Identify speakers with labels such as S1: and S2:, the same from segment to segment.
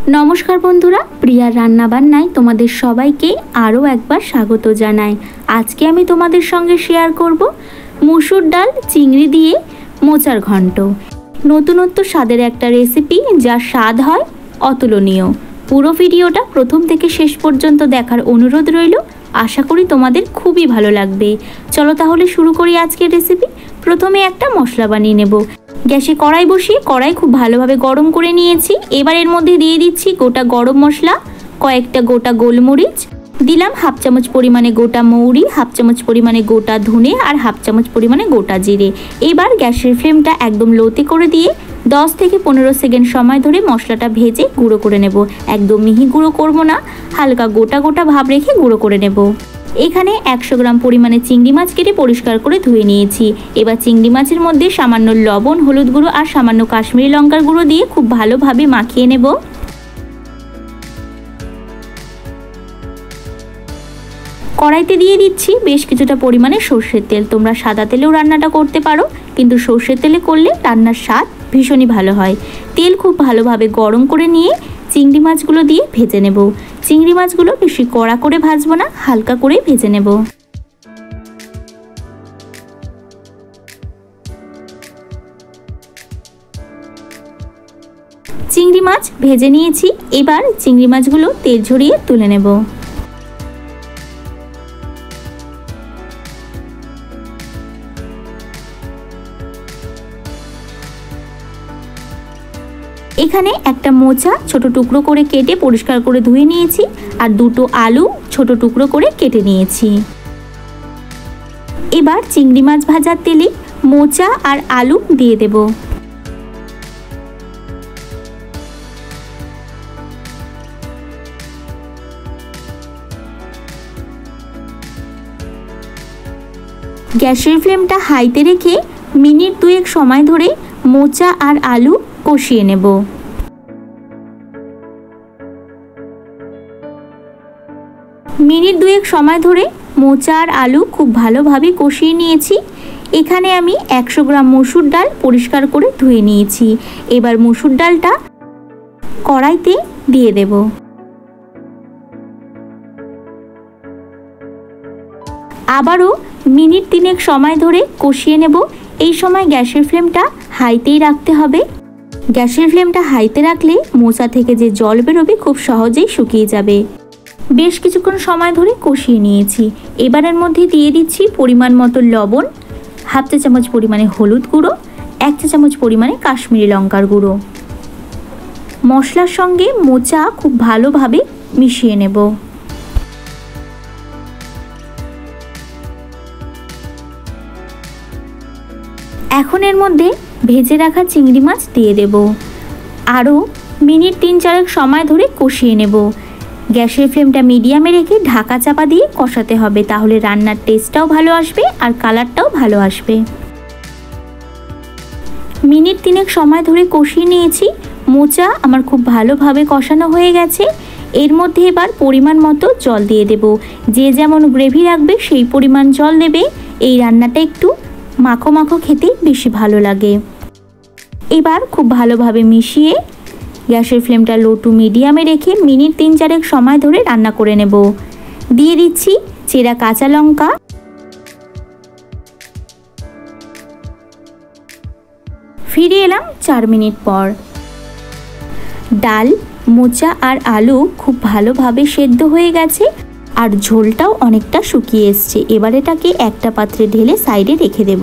S1: नमस्कार बंधुरा प्रिया रान्ना बान्नाय तोमादेर सबाइके आरो एकबार स्वागत जानाई। आज के आमी तोमादेर संगे शेयर करब मसुर डाल चिंगड़ी दिए मोचार घंट। नतूनत्व स्वादेर एकटा रेसिपि जार स्वाद हय अतुलनीय। पुरो भिडियोटा प्रथम थेके शेष पर्यन्त देखार अनुरोध रइल। आशा करी तोमादेर खूबई भालो लागबे। चलो ताहले शुरू करी आजकेर रेसिपि। प्रथमे एकटा मशला बानिये नेब। गैसे कड़ाई बसिए कड़ाई खूब भालोभाबे गरम करे निয়েছি। एबार एर मধ্যে দিয়ে দিচ্ছি গোটা গরম মশলা, কয়েকটা গোটা গোলমরিচ, দিলাম হাফ চামচ পরিমাণে গোটা মৌরি, হাফ চামচ পরিমাণে গোটা ধনে আর হাফ চামচ পরিমাণে গোটা জিরে। এবার গ্যাসের ফ্লেমটা একদম লোতে করে দিয়ে 10 থেকে 15 সেকেন্ড সময় ধরে মশলাটা ভেজে গুঁড়ো করে নেব। একদম মিহি গুঁড়ো করব না, হালকা গোটা গোটা ভাব রেখে গুঁড়ো করে নেব। এখানে 100 গ্রাম পরিমাণে চিংড়ি মাছ কেটে পরিষ্কার করে ধুয়ে নিয়েছি। এবার চিংড়ি মাছের মধ্যে সামান্য লবণ, হলুদ গুঁড়ো আর সামান্য কাশ্মীরি লঙ্কার গুঁড়ো দিয়ে খুব ভালোভাবে মাখিয়ে নেব। কড়াইতে দিয়ে দিচ্ছি বেশ কিছুটা পরিমাণে সরষের তেল। তোমরা সাদা তেলেও রান্নাটা করতে পারো, কিন্তু সরষের তেলে করলে রান্নার স্বাদ ভীষণই ভালো হয়। তেল খুব ভালোভাবে গরম করে নিয়ে চিংড়ি মাছগুলো দিয়ে ভেজে নেব। চিংড়ি মাছগুলো বেশি কড়া করে ভাজবো না, হালকা করে ভেজে নেব। চিংড়ি মাছ ভেজে নিয়েছি। এবার চিংড়ি মাছগুলো তেল ঝরিয়ে তুলে নেব। এখানে একটা মোচা ছোট টুকরো করে কেটে পরিষ্কার করে ধুয়ে নিয়েছি আর দুটো আলু ছোট টুকরো করে কেটে নিয়েছি। এবার চিংড়ি মাছ ভাজার তেলে মোচা আর আলু দিয়ে দেব। গ্যাসের ফ্লেমটা হাইতে রেখে মিনিট 2 সময় ধরে মোচা আর আলু কষিয়ে নেব। মিনিট 2 সময় ধরে মোচা আর আলু খুব ভালোভাবে কষিয়ে নিয়েছি। এখানে আমি 100 গ্রাম মসুর ডাল পরিষ্কার করে ধুয়ে নিয়েছি। এবার মসুর ডালটা কড়াইতে দিয়ে দেব। আবারও মিনিট 3 সময় ধরে কষিয়ে নেব। এই সময় গ্যাসের ফ্লেমটা হাইতেই রাখতে হবে। গ্যাসের ফ্লেমটা হাইতে রাখলে মোচা থেকে যে জল বেরোবে খুব সহজেই শুকিয়ে যাবে। বেশ কিছুক্ষণ সময় ধরে কষিয়ে নিয়েছি। এবারের মধ্যে দিয়ে দিচ্ছি পরিমাণ মতো লবণ, হাফ চা চামচ পরিমাণে হলুদ গুঁড়ো, 1 চা চামচ পরিমাণে কাশ্মীরি লঙ্কার গুঁড়ো। মশলার সঙ্গে মোচা খুব ভালোভাবে মিশিয়ে নেব। এখন এর মধ্যে ভেজে রাখা চিংড়ি মাছ দিয়ে দেব। আরও মিনিট 3-4 সময় ধরে কষিয়ে নেব। গ্যাসের ফ্লেমটা মিডিয়ামে রেখে ঢাকা চাপা দিয়ে কষাতে হবে, তাহলে রান্নার টেস্টটাও ভালো আসবে আর কালারটাও ভালো আসবে। মিনিট 3 সময় ধরে কষিয়ে নিয়েছি। মোচা আমার খুব ভালোভাবে কষানো হয়ে গেছে। এর মধ্যে এবার পরিমাণ মতো জল দিয়ে দেব। যে যেমন গ্রেভি রাখবে সেই পরিমাণ জল দেবে। এই রান্নাটা একটু মাখো মাখো খেতে বেশি ভালো লাগে। এবার খুব ভালোভাবে মিশিয়ে গ্যাসের ফ্লেমটা লো টু মিডিয়ামে রেখে মিনিট 3-4 সময় ধরে রান্না করে নেব। দিয়ে দিচ্ছি চেরা কাঁচা লঙ্কা। ফিরে এলাম 4 মিনিট পর। ডাল, মোচা আর আলু খুব ভালোভাবে সেদ্ধ হয়ে গেছে আর ঝোলটাও অনেকটা শুকিয়ে এসছে। এবার এটাকে একটা পাত্রে ঢেলে সাইডে রেখে দেব।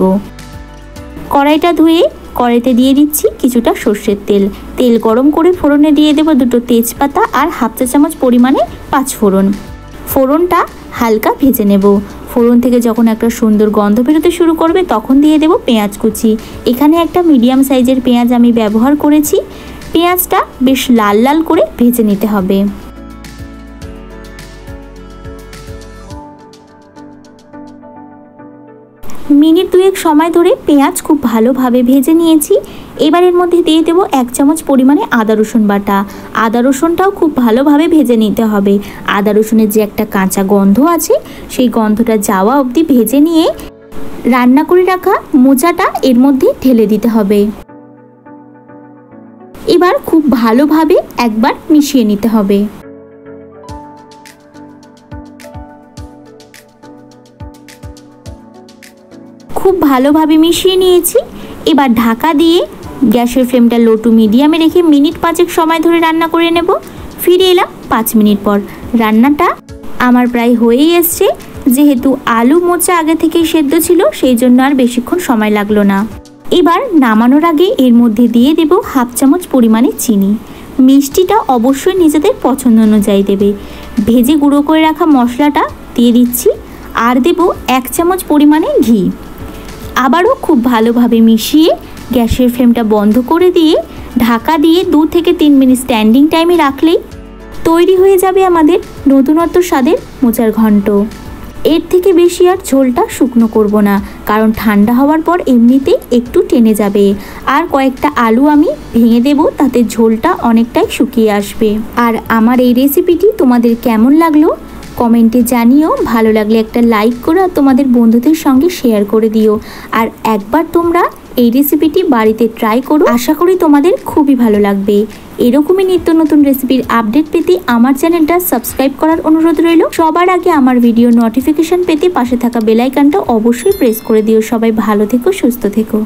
S1: কড়াইটা ধুয়ে কড়াইতে দিয়ে দিচ্ছি কিছুটা সর্ষের তেল। তেল গরম করে ফোড়নে দিয়ে দেব 2টো তেজপাতা আর হাফ চা চামচ পরিমাণে 5 ফোড়ন। ফোড়নটা হালকা ভেজে নেব। ফোড়ন থেকে যখন একটা সুন্দর গন্ধ বেরোতে শুরু করবে তখন দিয়ে দেব পেঁয়াজ কুচি। এখানে একটা মিডিয়াম সাইজের পেঁয়াজ আমি ব্যবহার করেছি। পেঁয়াজটা বেশ লাল লাল করে ভেজে নিতে হবে। মিনিট 2 সময় ধরে পেঁয়াজ খুব ভালোভাবে ভেজে নিয়েছি। এবার এর মধ্যে দিয়ে দেব 1 চামচ পরিমাণে আদা রসুন বাটা। আদা রসুনটাও খুব ভালোভাবে ভেজে নিতে হবে। আদা রসুনের যে একটা কাঁচা গন্ধ আছে সেই গন্ধটা যাওয়া অবধি ভেজে নিয়ে রান্না করে রাখা মোচাটা এর মধ্যে ঢেলে দিতে হবে। এবার খুব ভালোভাবে একবার মিশিয়ে নিতে হবে। খুব ভালোভাবে মিশিয়ে নিয়েছি। এবার ঢাকা দিয়ে গ্যাসের ফ্লেমটা লো টু মিডিয়ামে রেখে মিনিট 5 সময় ধরে রান্না করে নেব। ফিরে এলাম 5 মিনিট পর। রান্নাটা আমার প্রায় হয়েই এসছে। যেহেতু আলু মোচা আগে থেকেই সেদ্ধ ছিল, সেই জন্য আর বেশিক্ষণ সময় লাগলো না। এবার নামানোর আগে এর মধ্যে দিয়ে দেব হাফ চামচ পরিমাণে চিনি। মিষ্টিটা অবশ্যই নিজেদের পছন্দ অনুযায়ী দেবে। ভেজে গুঁড়ো করে রাখা মশলাটা দিয়ে দিচ্ছি, আর দেব 1 চামচ পরিমাণে ঘি। আবারও খুব ভালোভাবে মিশিয়ে গ্যাসের ফ্লেমটা বন্ধ করে দিয়ে ঢাকা দিয়ে 2 থেকে 3 মিনিট স্ট্যান্ডিং টাইমে রাখলেই তৈরি হয়ে যাবে আমাদের নতুনত্ব স্বাদের মোচার ঘন্ট। এর থেকে বেশি আর ঝোলটা শুকনো করব না, কারণ ঠান্ডা হওয়ার পর এমনিতেই একটু টেনে যাবে। আর কয়েকটা আলু আমি ভেঙে দেব, তাতে ঝোলটা অনেকটাই শুকিয়ে আসবে। আর আমার এই রেসিপিটি তোমাদের কেমন লাগলো কমেন্টে জানিও। ভালো লাগলে একটা লাইক করো আর তোমাদের বন্ধুদের সঙ্গে শেয়ার করে দিও। আর একবার তোমরা এই রেসিপিটি বাড়িতে ট্রাই করো, আশা করি তোমাদের খুবই ভালো লাগবে। এরকমই নিত্য নতুন রেসিপির আপডেট পেতে আমার চ্যানেলটা সাবস্ক্রাইব করার অনুরোধ রইল। সবার আগে আমার ভিডিও নোটিফিকেশন পেতে পাশে থাকা বেল আইকনটা অবশ্যই প্রেস করে দিও। সবাই ভালো থেকো, সুস্থ থেকো।